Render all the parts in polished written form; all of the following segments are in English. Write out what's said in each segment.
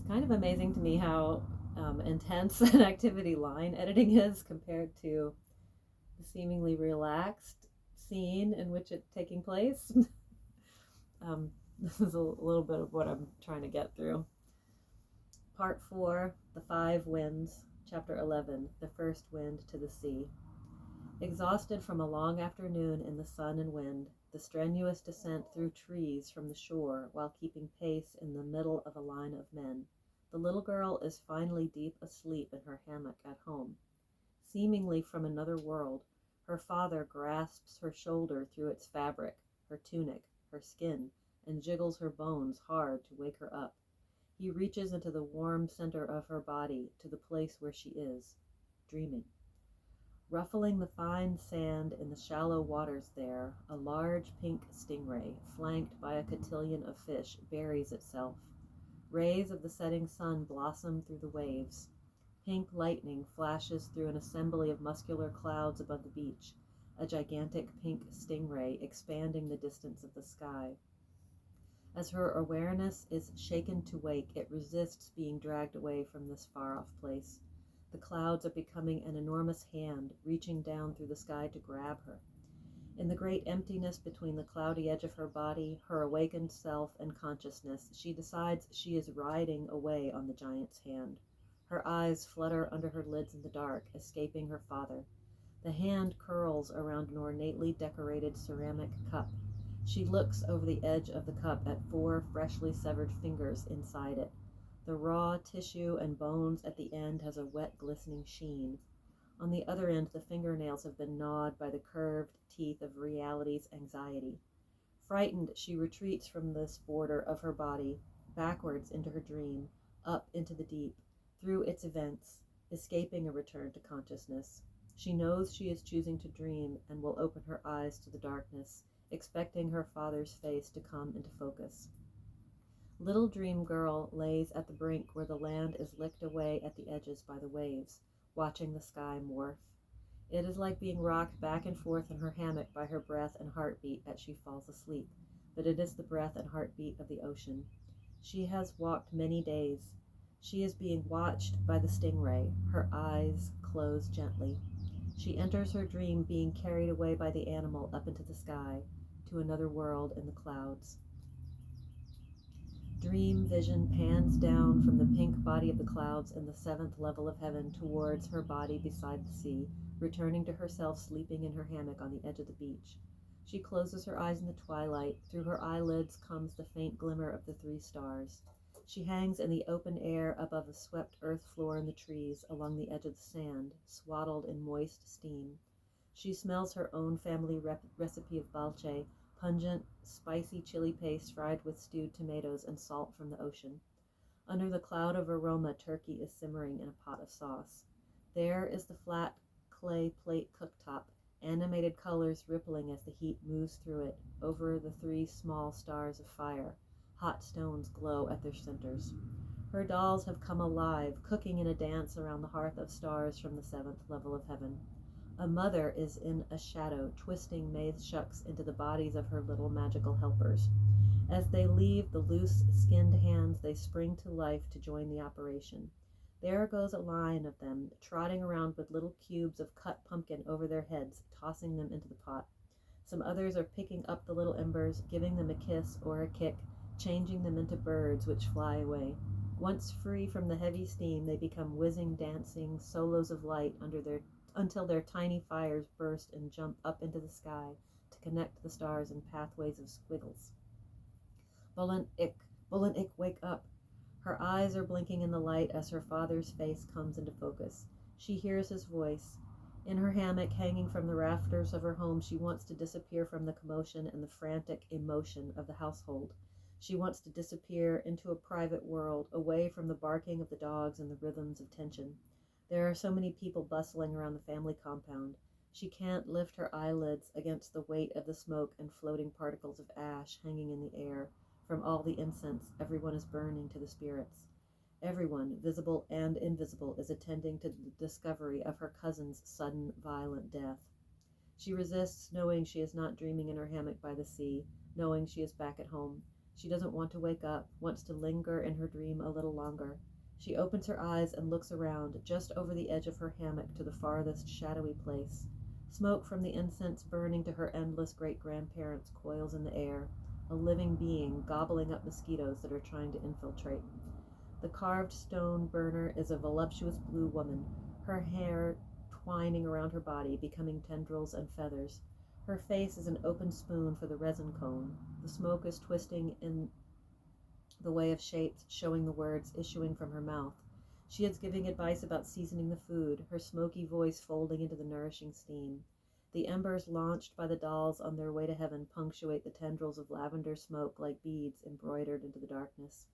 kind of amazing to me how intense an activity line editing is compared to the seemingly relaxed scene in which it's taking place. This is a little bit of what I'm trying to get through. Part 4, The Five Winds, Chapter 11, The First Wind to the Sea. Exhausted from a long afternoon in the sun and wind, the strenuous descent through trees from the shore while keeping pace in the middle of a line of men, the little girl is finally deep asleep in her hammock at home. Seemingly from another world, her father grasps her shoulder through its fabric, her tunic, her skin, and jiggles her bones hard to wake her up. He reaches into the warm center of her body, to the place where she is, dreaming. Ruffling the fine sand in the shallow waters there, a large pink stingray, flanked by a cotillion of fish, buries itself. Rays of the setting sun blossom through the waves. Pink lightning flashes through an assembly of muscular clouds above the beach, a gigantic pink stingray expanding the distance of the sky. As her awareness is shaken to wake, it resists being dragged away from this far-off place. The clouds are becoming an enormous hand, reaching down through the sky to grab her. In the great emptiness between the cloudy edge of her body, her awakened self, and consciousness, she decides she is riding away on the giant's hand. Her eyes flutter under her lids in the dark, escaping her father. The hand curls around an ornately decorated ceramic cup. She looks over the edge of the cup at 4 freshly severed fingers inside it. The raw tissue and bones at the end has a wet, glistening sheen. On the other end, the fingernails have been gnawed by the curved teeth of reality's anxiety. Frightened, she retreats from this border of her body, backwards into her dream, up into the deep, through its events, escaping a return to consciousness. She knows she is choosing to dream and will open her eyes to the darkness, expecting her father's face to come into focus. Little dream girl lays at the brink where the land is licked away at the edges by the waves, watching the sky morph. It is like being rocked back and forth in her hammock by her breath and heartbeat as she falls asleep, but it is the breath and heartbeat of the ocean. She has walked many days. She is being watched by the stingray, her eyes close gently. She enters her dream being carried away by the animal up into the sky, to another world in the clouds. Dream vision pans down from the pink body of the clouds in the 7th level of heaven towards her body beside the sea, returning to herself sleeping in her hammock on the edge of the beach. She closes her eyes in the twilight. Through her eyelids comes the faint glimmer of the 3 stars. She hangs in the open air above a swept earth floor in the trees along the edge of the sand, swaddled in moist steam. She smells her own family recipe of balche, pungent, spicy chili paste fried with stewed tomatoes and salt from the ocean. Under the cloud of aroma, turkey is simmering in a pot of sauce. There is the flat clay plate cooktop, animated colors rippling as the heat moves through it, over the 3 small stars of fire. Hot stones glow at their centers. Her dolls have come alive, cooking in a dance around the hearth of stars from the 7th level of heaven. A mother is in a shadow, twisting maize shucks into the bodies of her little magical helpers. As they leave the loose-skinned hands, they spring to life to join the operation. There goes a line of them, trotting around with little cubes of cut pumpkin over their heads, tossing them into the pot. Some others are picking up the little embers, giving them a kiss or a kick, changing them into birds which fly away. Once free from the heavy steam, they become whizzing, dancing solos of light until their tiny fires burst and jump up into the sky to connect the stars in pathways of squiggles. Bullen Ik, wake up. Her eyes are blinking in the light as her father's face comes into focus. She hears his voice. In her hammock, hanging from the rafters of her home, she wants to disappear from the commotion and the frantic emotion of the household. She wants to disappear into a private world, away from the barking of the dogs and the rhythms of tension. There are so many people bustling around the family compound. She can't lift her eyelids against the weight of the smoke and floating particles of ash hanging in the air. From all the incense, everyone is burning to the spirits. Everyone, visible and invisible, is attending to the discovery of her cousin's sudden, violent death. She resists, knowing she is not dreaming in her hammock by the sea, knowing she is back at home. She doesn't want to wake up, wants to linger in her dream a little longer. She opens her eyes and looks around, just over the edge of her hammock to the farthest shadowy place. Smoke from the incense burning to her endless great-grandparents coils in the air, a living being gobbling up mosquitoes that are trying to infiltrate. The carved stone burner is a voluptuous blue woman, her hair twining around her body, becoming tendrils and feathers. Her face is an open spoon for the resin cone. The smoke is twisting in the way of shapes, showing the words issuing from her mouth. She is giving advice about seasoning the food, her smoky voice folding into the nourishing steam. The embers launched by the dolls on their way to heaven punctuate the tendrils of lavender smoke like beads embroidered into the darkness.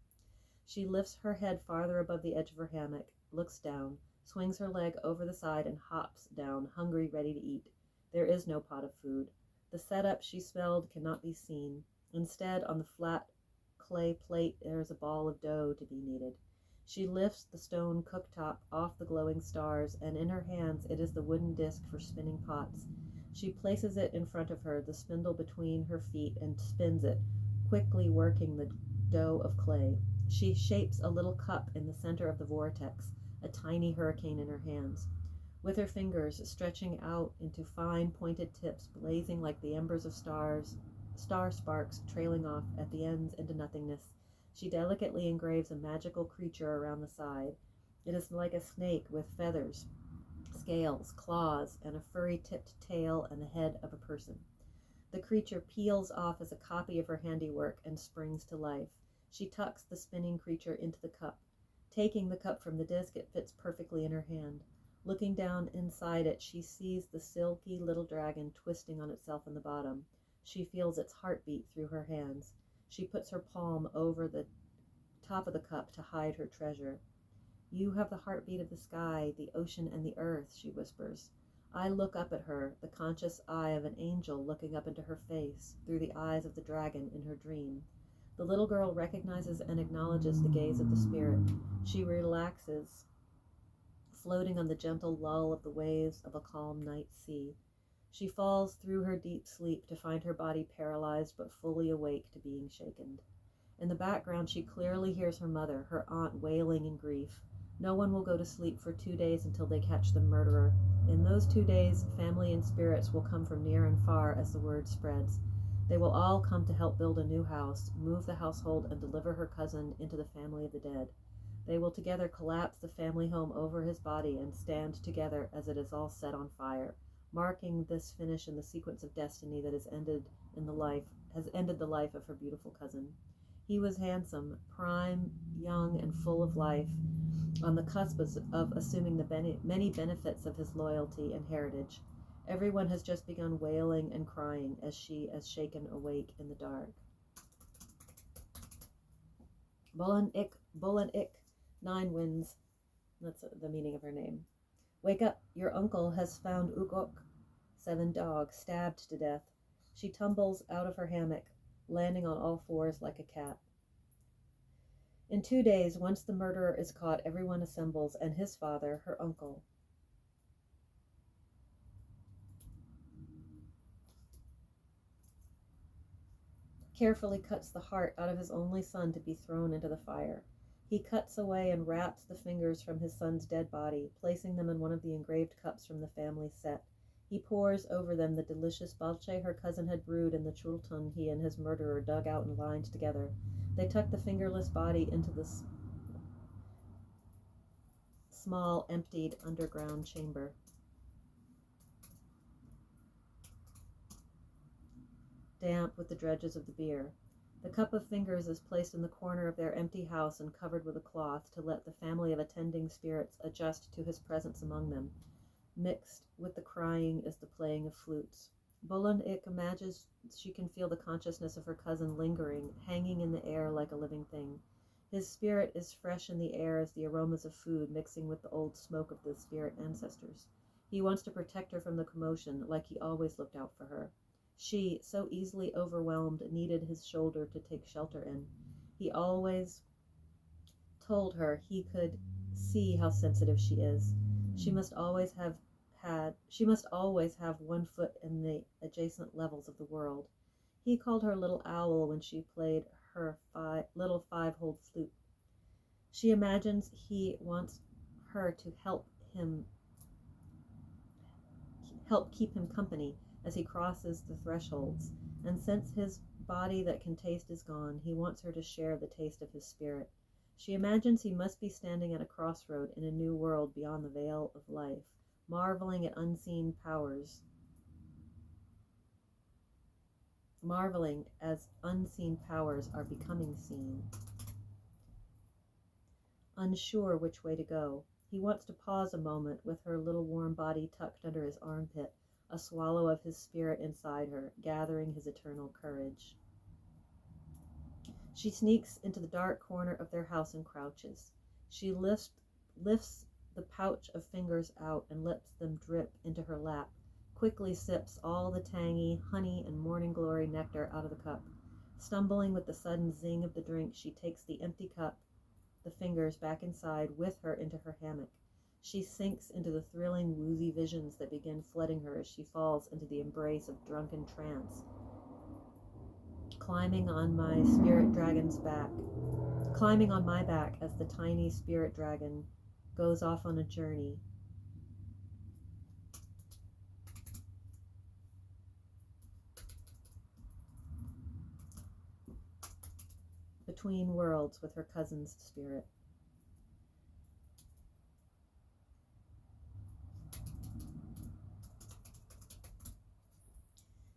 She lifts her head farther above the edge of her hammock, looks down, swings her leg over the side and hops down, hungry, ready to eat. There is no pot of food. The setup she smelled cannot be seen. Instead, on the flat clay plate there is a ball of dough to be kneaded. She lifts the stone cooktop off the glowing stars, and in her hands it is the wooden disc for spinning pots. She places it in front of her, the spindle between her feet, and spins it, quickly working the dough of clay. She shapes a little cup in the center of the vortex, a tiny hurricane in her hands. With her fingers stretching out into fine pointed tips, blazing like the embers of star sparks trailing off at the ends into nothingness, she delicately engraves a magical creature around the side. It is like a snake with feathers, scales, claws, and a furry-tipped tail and the head of a person. The creature peels off as a copy of her handiwork and springs to life. She tucks the spinning creature into the cup. Taking the cup from the disc, it fits perfectly in her hand. Looking down inside it, she sees the silky little dragon twisting on itself in the bottom. She feels its heartbeat through her hands. She puts her palm over the top of the cup to hide her treasure. "You have the heartbeat of the sky, the ocean, and the earth," she whispers. I look up at her, the conscious eye of an angel looking up into her face, through the eyes of the dragon in her dream. The little girl recognizes and acknowledges the gaze of the spirit. She relaxes, floating on the gentle lull of the waves of a calm night sea. She falls through her deep sleep to find her body paralyzed but fully awake to being shaken. In the background, she clearly hears her mother, her aunt, wailing in grief. No one will go to sleep for 2 days until they catch the murderer. In those 2 days, family and spirits will come from near and far as the word spreads. They will all come to help build a new house, move the household, and deliver her cousin into the family of the dead. They will together collapse the family home over his body and stand together as it is all set on fire, marking this finish in the sequence of destiny that has ended the life of her beautiful cousin. He was handsome, prime, young, and full of life, on the cusp of assuming the many benefits of his loyalty and heritage. Everyone has just begun wailing and crying as she is shaken awake in the dark. Bolin Ik, 9 winds. That's the meaning of her name. Wake up, your uncle has found Ugok, 7 dogs, stabbed to death. She tumbles out of her hammock, landing on all fours like a cat. In 2 days, once the murderer is caught, everyone assembles, and his father, her uncle, carefully cuts the heart out of his only son to be thrown into the fire. He cuts away and wraps the fingers from his son's dead body, placing them in one of the engraved cups from the family set. He pours over them the delicious balche her cousin had brewed in the chultun he and his murderer dug out and lined together. They tuck the fingerless body into the small, emptied underground chamber. Damp with the dredges of the beer. The cup of fingers is placed in the corner of their empty house and covered with a cloth to let the family of attending spirits adjust to his presence among them. Mixed with the crying is the playing of flutes. Bolin Ik imagines she can feel the consciousness of her cousin lingering, hanging in the air like a living thing. His spirit is fresh in the air as the aromas of food mixing with the old smoke of the spirit ancestors. He wants to protect her from the commotion, like he always looked out for her. She, so easily overwhelmed, needed his shoulder to take shelter in. He always told her he could see how sensitive she is. She must always have one foot in the adjacent levels of the world. He called her little owl when she played her little 5-holed flute. She imagines he wants her to help keep him company as he crosses the thresholds, and since his body that can taste is gone, he wants her to share the taste of his spirit. She imagines he must be standing at a crossroad in a new world beyond the veil of life, marveling as unseen powers are becoming seen. Unsure which way to go, he wants to pause a moment with her little warm body tucked under his armpit, a swallow of his spirit inside her, gathering his eternal courage. She sneaks into the dark corner of their house and crouches. She lifts the pouch of fingers out and lets them drip into her lap, quickly sips all the tangy honey and morning glory nectar out of the cup. Stumbling with the sudden zing of the drink, she takes the empty cup, the fingers back inside, with her into her hammock. She sinks into the thrilling, woozy visions that begin flooding her as she falls into the embrace of drunken trance. Climbing on my back as the tiny spirit dragon goes off on a journey. Between worlds with her cousin's spirit.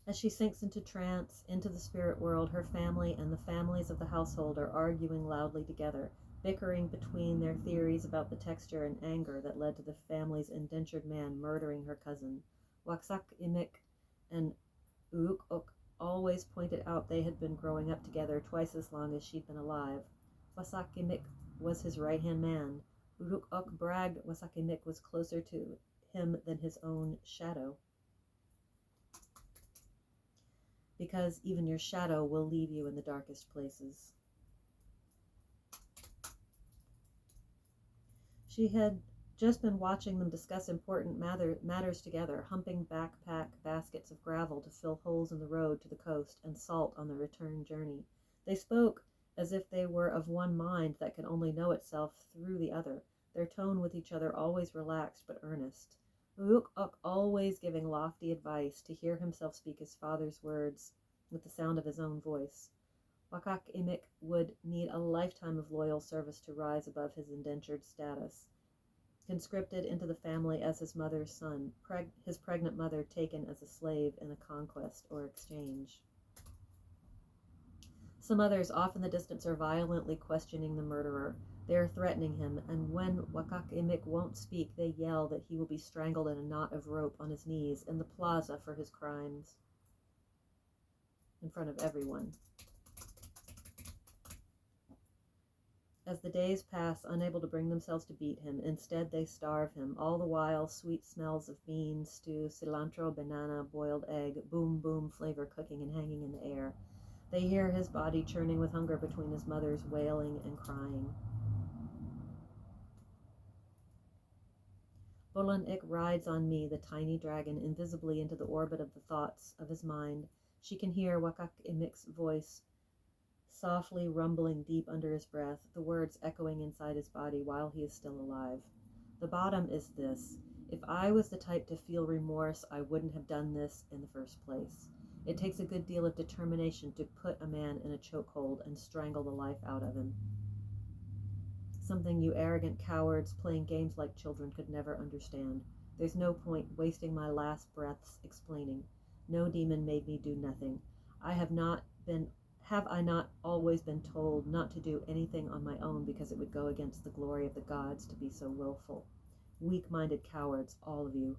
As she sinks into trance, into the spirit world, her family and the families of the household are arguing loudly together, bickering between their theories about the texture and anger that led to the family's indentured man murdering her cousin. Waksak Imik and Uruk-ok always pointed out they had been growing up together twice as long as she'd been alive. Waksak Imik was his right-hand man. Uruk-ok bragged Waksak Imik was closer to him than his own shadow. Because even your shadow will leave you in the darkest places. She had just been watching them discuss important matters together, humping backpack baskets of gravel to fill holes in the road to the coast and salt on the return journey. They spoke as if they were of one mind that can only know itself through the other, their tone with each other always relaxed but earnest. Uruk-ok always giving lofty advice, to hear himself speak his father's words with the sound of his own voice. Wakak Imik would need a lifetime of loyal service to rise above his indentured status. Conscripted into the family as his mother's son, his pregnant mother taken as a slave in a conquest or exchange. Some others off in the distance are violently questioning the murderer. They are threatening him, and when Wakak Imik won't speak, they yell that he will be strangled in a knot of rope on his knees in the plaza for his crimes, in front of everyone. As the days pass, unable to bring themselves to beat him, instead they starve him, all the while sweet smells of beans, stew, cilantro, banana, boiled egg, boom boom flavor cooking and hanging in the air. They hear his body churning with hunger between his mother's wailing and crying. Bolan-ik rides on me, the tiny dragon, invisibly into the orbit of the thoughts of his mind. She can hear Wakak Imik's voice softly rumbling deep under his breath, the words echoing inside his body while he is still alive. The bottom is this: if I was the type to feel remorse, I wouldn't have done this in the first place. It takes a good deal of determination to put a man in a chokehold and strangle the life out of him. Something you arrogant cowards playing games like children could never understand. There's no point wasting my last breaths explaining. No demon made me do nothing. Have I not always been told not to do anything on my own because it would go against the glory of the gods to be so willful? Weak-minded cowards, all of you.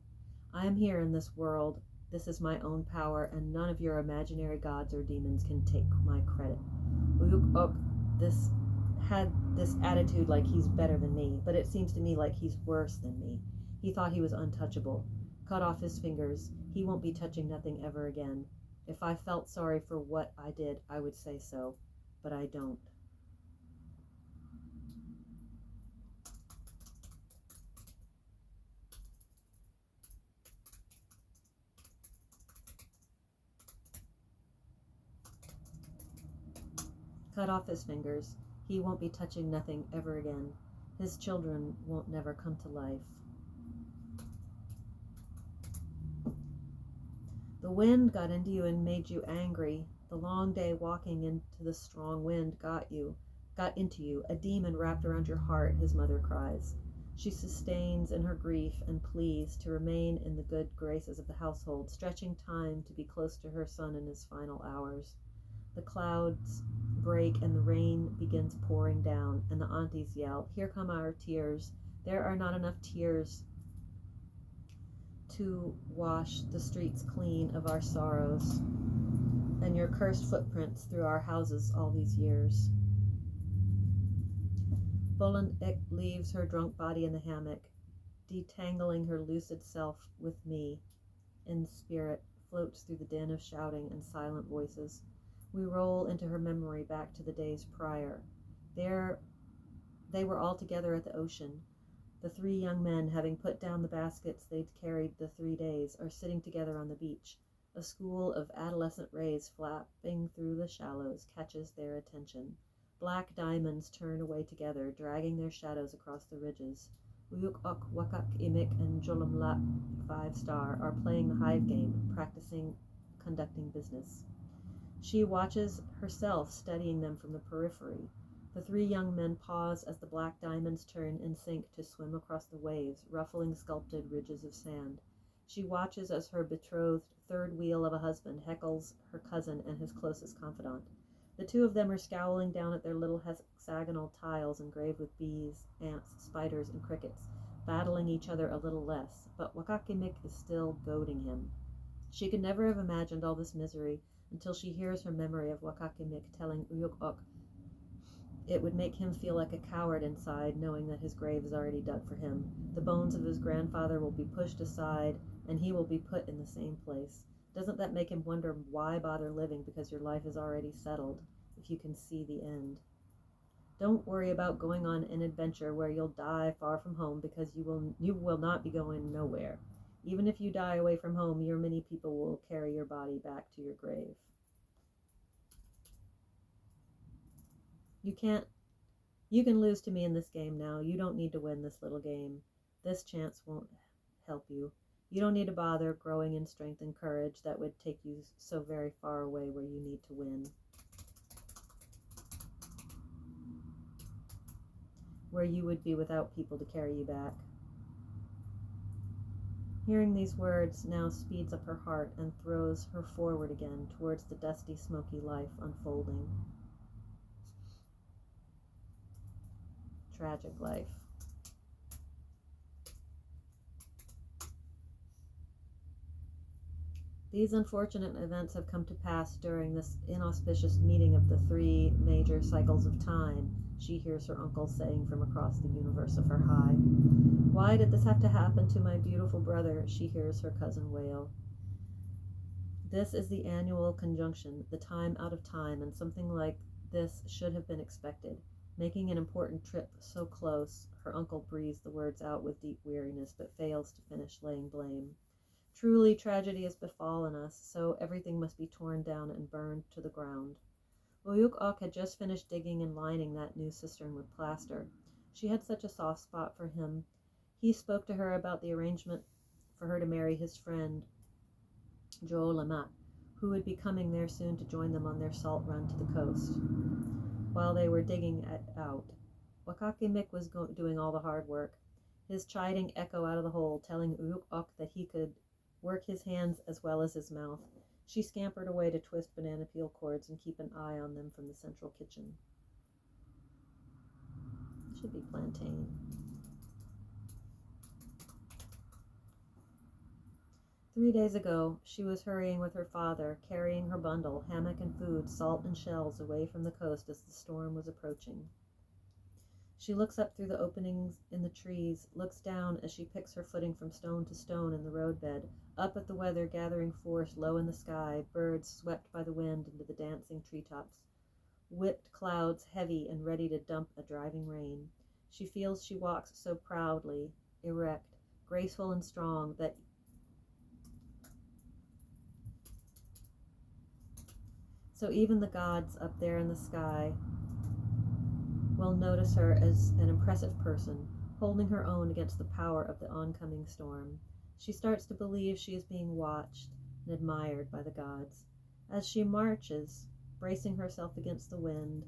I am here in this world. This is my own power, and none of your imaginary gods or demons can take my credit. Uruk-ok had this attitude like he's better than me, but it seems to me like he's worse than me. He thought he was untouchable. Cut off his fingers. He won't be touching nothing ever again. If I felt sorry for what I did, I would say so, but I don't. Cut off his fingers. He won't be touching nothing ever again. His children won't never come to life. The wind got into you and made you angry. The long day walking into the strong wind got into you. A demon wrapped around your heart, his mother cries. She sustains in her grief and pleads to remain in the good graces of the household, stretching time to be close to her son in his final hours. The clouds break and the rain begins pouring down, and the aunties yell, "Here come our tears. There are not enough tears to wash the streets clean of our sorrows and your cursed footprints through our houses all these years." Bolin-ik leaves her drunk body in the hammock, detangling her lucid self with me. In spirit, floats through the din of shouting and silent voices. We roll into her memory back to the days prior. There, they were all together at the ocean. The three young men, having put down the baskets they'd carried the 3 days, are sitting together on the beach. A school of adolescent rays flapping through the shallows catches their attention. Black diamonds turn away together, dragging their shadows across the ridges. Uyuk-ok, Wakak-imik, and Jolamlat 5-star are playing the hive game, practicing conducting business. She watches herself, studying them from the periphery. The three young men pause as the black diamonds turn in sync to swim across the waves, ruffling sculpted ridges of sand. She watches as her betrothed third wheel of a husband heckles her cousin and his closest confidant. The two of them are scowling down at their little hexagonal tiles engraved with bees, ants, spiders, and crickets, battling each other a little less, but Wakakimik is still goading him. She could never have imagined all this misery until she hears her memory of Wakakimik telling Uyuk-ok it would make him feel like a coward inside, knowing that his grave is already dug for him. The bones of his grandfather will be pushed aside, and he will be put in the same place. Doesn't that make him wonder why bother living, because your life is already settled, if you can see the end? Don't worry about going on an adventure where you'll die far from home, because you will not be going nowhere. Even if you die away from home, your many people will carry your body back to your grave. You can lose to me in this game now. You don't need to win this little game. This chance won't help you. You don't need to bother growing in strength and courage that would take you so very far away where you need to win. Where you would be without people to carry you back. Hearing these words now speeds up her heart and throws her forward again towards the dusty, smoky life unfolding. Tragic life. These unfortunate events have come to pass during this inauspicious meeting of the 3 major cycles of time, she hears her uncle saying from across the universe of her high. Why did this have to happen to my beautiful brother? She hears her cousin wail. This is the annual conjunction, the time out of time, and something like this should have been expected. Making an important trip so close, her uncle breathes the words out with deep weariness, but fails to finish laying blame. Truly, tragedy has befallen us, so everything must be torn down and burned to the ground. Uyuk-ok had just finished digging and lining that new cistern with plaster. She had such a soft spot for him. He spoke to her about the arrangement for her to marry his friend, Joe-Lamat, who would be coming there soon to join them on their salt run to the coast. While they were digging it out, Wakakimik was doing all the hard work. His chiding echo out of the hole, telling Uyuk-ok that he could work his hands as well as his mouth. She scampered away to twist banana peel cords and keep an eye on them from the central kitchen. Should be plantain. "3 days ago, she was hurrying with her father, carrying her bundle, hammock and food, salt and shells away from the coast as the storm was approaching. She looks up through the openings in the trees, looks down as she picks her footing from stone to stone in the roadbed, up at the weather gathering force low in the sky, birds swept by the wind into the dancing treetops, whipped clouds heavy and ready to dump a driving rain. She feels she walks so proudly, erect, graceful and strong So even the gods up there in the sky will notice her as an impressive person, holding her own against the power of the oncoming storm. She starts to believe she is being watched and admired by the gods. As she marches, bracing herself against the wind,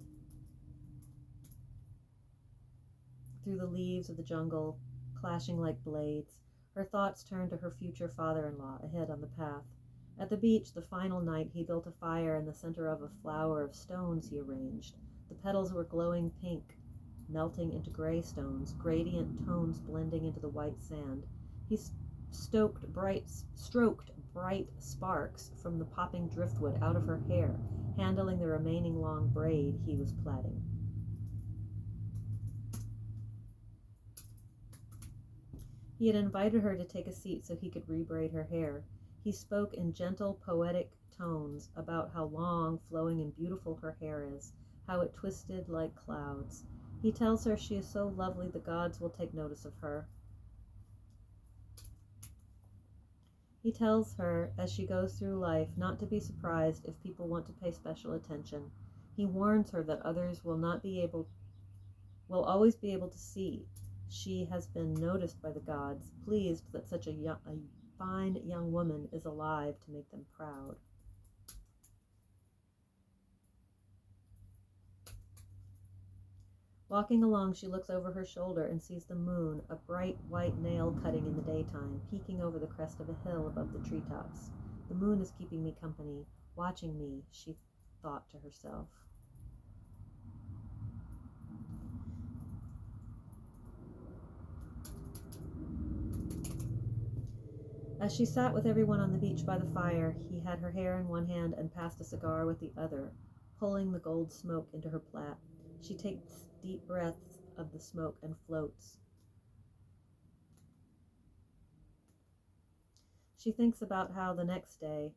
through the leaves of the jungle, clashing like blades, her thoughts turn to her future father-in-law ahead on the path. At the beach, the final night, he built a fire in the center of a flower of stones he arranged. The petals were glowing pink, melting into gray stones, gradient tones blending into the white sand. He stroked bright sparks from the popping driftwood out of her hair, handling the remaining long braid he was plaiting. He had invited her to take a seat so he could rebraid her hair. He spoke in gentle, poetic tones about how long, flowing, and beautiful her hair is, how it twisted like clouds. He tells her she is so lovely the gods will take notice of her. He tells her, as she goes through life, not to be surprised if people want to pay special attention. He warns her that others will always be able to see. She has been noticed by the gods, pleased that such a fine young woman is alive to make them proud. Walking along, she looks over her shoulder and sees the moon, a bright white nail cutting in the daytime, peeking over the crest of a hill above the treetops. The moon is keeping me company, watching me, she thought to herself. As she sat with everyone on the beach by the fire, he had her hair in one hand and passed a cigar with the other, pulling the gold smoke into her plait. She takes deep breaths of the smoke and floats. She thought about how the next day,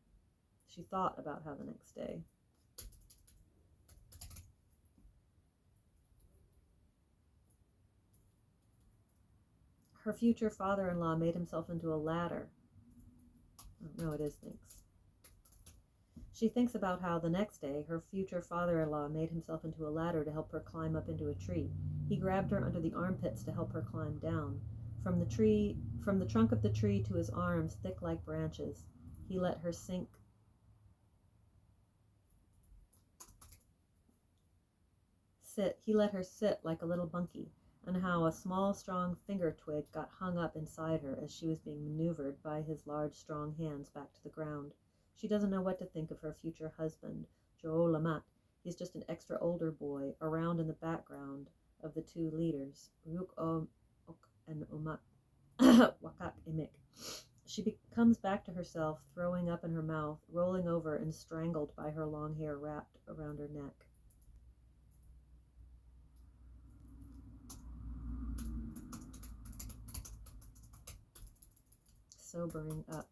her future father-in-law made himself into a ladder. Oh, no, it is thanks. She thinks about how the next day her future father-in-law made himself into a ladder to help her climb up into a tree. He grabbed her under the armpits to help her climb down. From the trunk of the tree to his arms, thick like branches, he let her sit like a little monkey, and how a small, strong finger twig got hung up inside her as she was being maneuvered by his large, strong hands back to the ground. She doesn't know what to think of her future husband, Joe Lamat. He's just an extra older boy, around in the background of the two leaders, Ruk Ok and Umak Wakak Imik. She comes back to herself, throwing up in her mouth, rolling over and strangled by her long hair wrapped around her neck. Sobering up.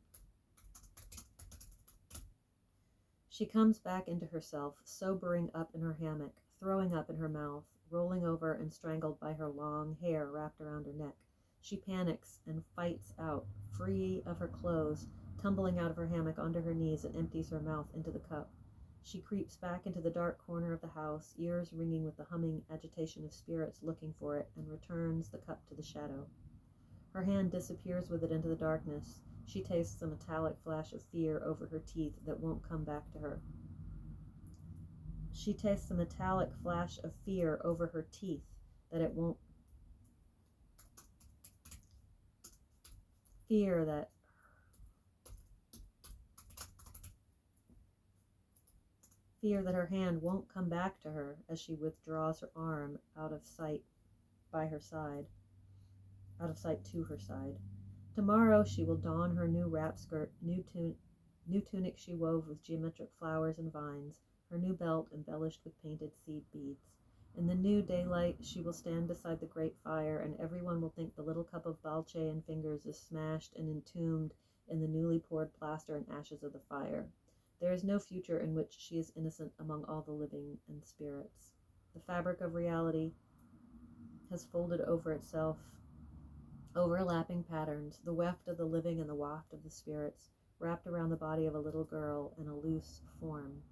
She comes back into herself, sobering up in her hammock, throwing up in her mouth, rolling over and strangled by her long hair wrapped around her neck. She panics and fights out, free of her clothes, tumbling out of her hammock onto her knees and empties her mouth into the cup. She creeps back into the dark corner of the house, ears ringing with the humming agitation of spirits looking for it, and returns the cup to the shadow. Her hand disappears with it into the darkness. She tastes a metallic flash of fear over her teeth that won't come back to her. She tastes a metallic flash of fear over her teeth that it won't. Fear that her hand won't come back to her as she withdraws her arm out of sight to her side. Tomorrow she will don her new wrap skirt, new tunic she wove with geometric flowers and vines, her new belt embellished with painted seed beads. In the new daylight she will stand beside the great fire, and everyone will think the little cup of balche and fingers is smashed and entombed in the newly poured plaster and ashes of the fire. There is no future in which she is innocent among all the living and spirits. The fabric of reality has folded over itself, overlapping patterns, the weft of the living and the waft of the spirits, wrapped around the body of a little girl in a loose form.